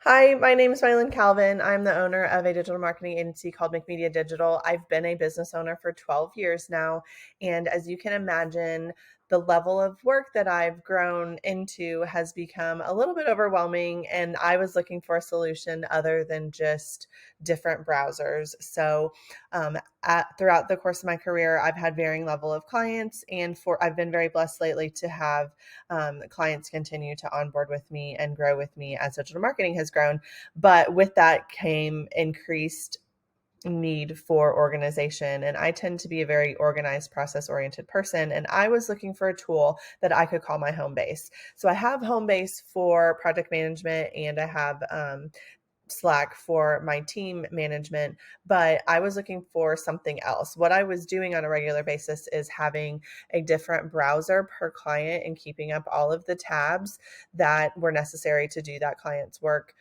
Hi, my name is Mylon Calvin. I'm the owner of a digital marketing agency called McMedia Digital. I've been a business owner for 12 years now. And as you can imagine, the level of work that I've grown into has become a little bit overwhelming. And I was looking for a solution other than just different browsers. Throughout the course of my career, I've had varying level of clients, and I've been very blessed lately to have clients continue to onboard with me and grow with me as digital marketing has grown. But with that came increased need for organization. And I tend to be a very organized, process oriented person. And I was looking for a tool that I could call my home base. So I have home base for project management, and I have Slack for my team management, but I was looking for something else. What I was doing on a regular basis is having a different browser per client and keeping up all of the tabs that were necessary to do that client's work.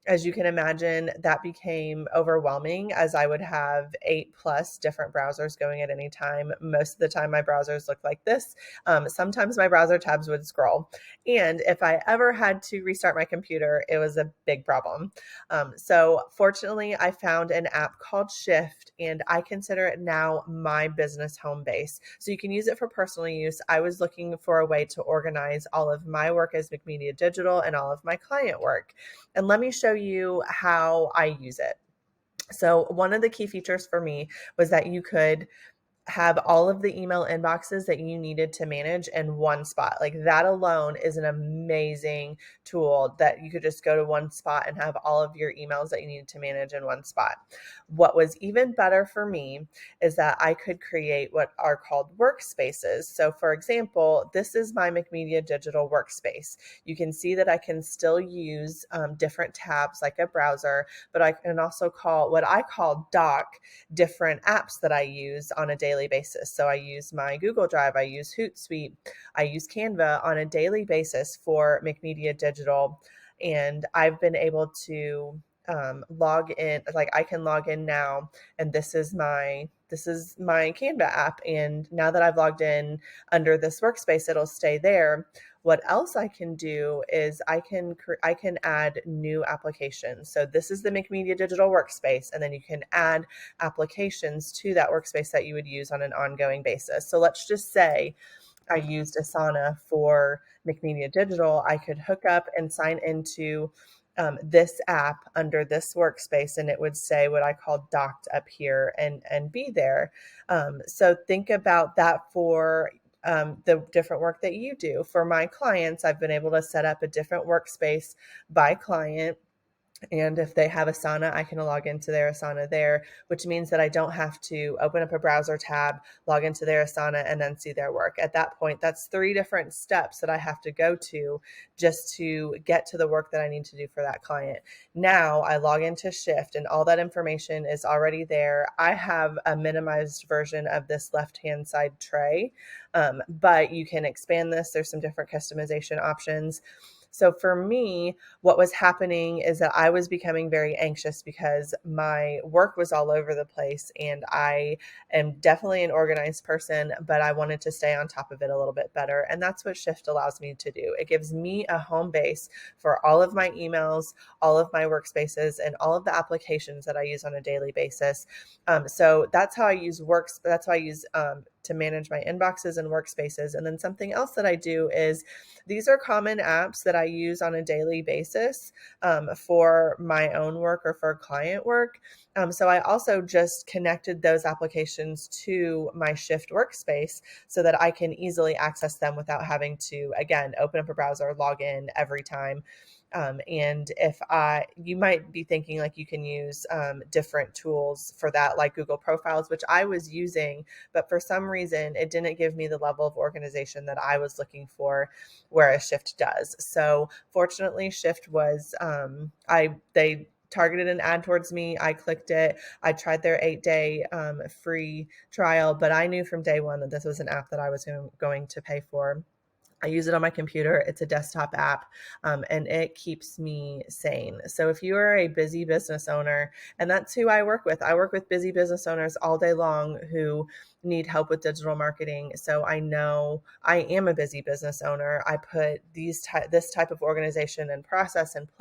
As you can imagine, that became overwhelming as I would have 8+ different browsers going at any time. Most of the time, my browsers look like this. Sometimes my browser tabs would scroll. And if I ever had to restart my computer, it was a big problem. So fortunately, I found an app called Shift, and I consider it now my business home base. So you can use it for personal use. I was looking for a way to organize all of my work as McMedia Digital and all of my client work. And let me show you how I use it. So one of the key features for me was that you could have all of the email inboxes that you needed to manage in one spot. Like that alone is an amazing tool that you could just go to one spot and have all of your emails that you needed to manage in one spot. What was even better for me is that I could create what are called workspaces. So for example, this is my McMedia Digital workspace. You can see that I can still use different tabs like a browser, but I can also call what I call doc different apps that I use on a daily basis. So I use my Google Drive, I use Hootsuite, I use Canva on a daily basis for McMedia Digital. And I've been able to log in, like I can log in now, and this is my Canva app. And now that I've logged in under this workspace, it'll stay there. What else I can do is I can add new applications. So this is the McMedia Digital workspace, and then you can add applications to that workspace that you would use on an ongoing basis. So let's just say I used Asana for McMedia Digital. I could hook up and sign into this app under this workspace, and it would say what I call docked up here and be there. So think about that for the different work that you do. For my clients, I've been able to set up a different workspace by client. And if they have Asana, I can log into their Asana there, which means that I don't have to open up a browser tab, log into their Asana, and then see their work. At that point, that's 3 different steps that I have to go to just to get to the work that I need to do for that client. Now I log into Shift, and all that information is already there. I have a minimized version of this left-hand side tray, but you can expand this. There's some different customization options. So for me, what was happening is that I was becoming very anxious because my work was all over the place, and I am definitely an organized person, but I wanted to stay on top of it a little bit better. And that's what Shift allows me to do. It gives me a home base for all of my emails, all of my workspaces, and all of the applications that I use on a daily basis. So that's how I use works. That's how I use to manage my inboxes and workspaces. And then something else that I do is these are common apps that I use on a daily basis for my own work or for client work. So I also just connected those applications to my Shift workspace so that I can easily access them without having to, again, open up a browser, log in every time. You might be thinking like you can use different tools for that, like Google Profiles, which I was using, but for some reason it didn't give me the level of organization that I was looking for, whereas Shift does. So fortunately, Shift was they targeted an ad towards me. I clicked it. I tried their 8-day free trial, but I knew from day one that this was an app that I was going to pay for. I use it on my computer. It's a desktop app, and it keeps me sane. So if you are a busy business owner, and that's who I work with busy business owners all day long who need help with digital marketing. So I know I am a busy business owner. I put this type of organization and process in place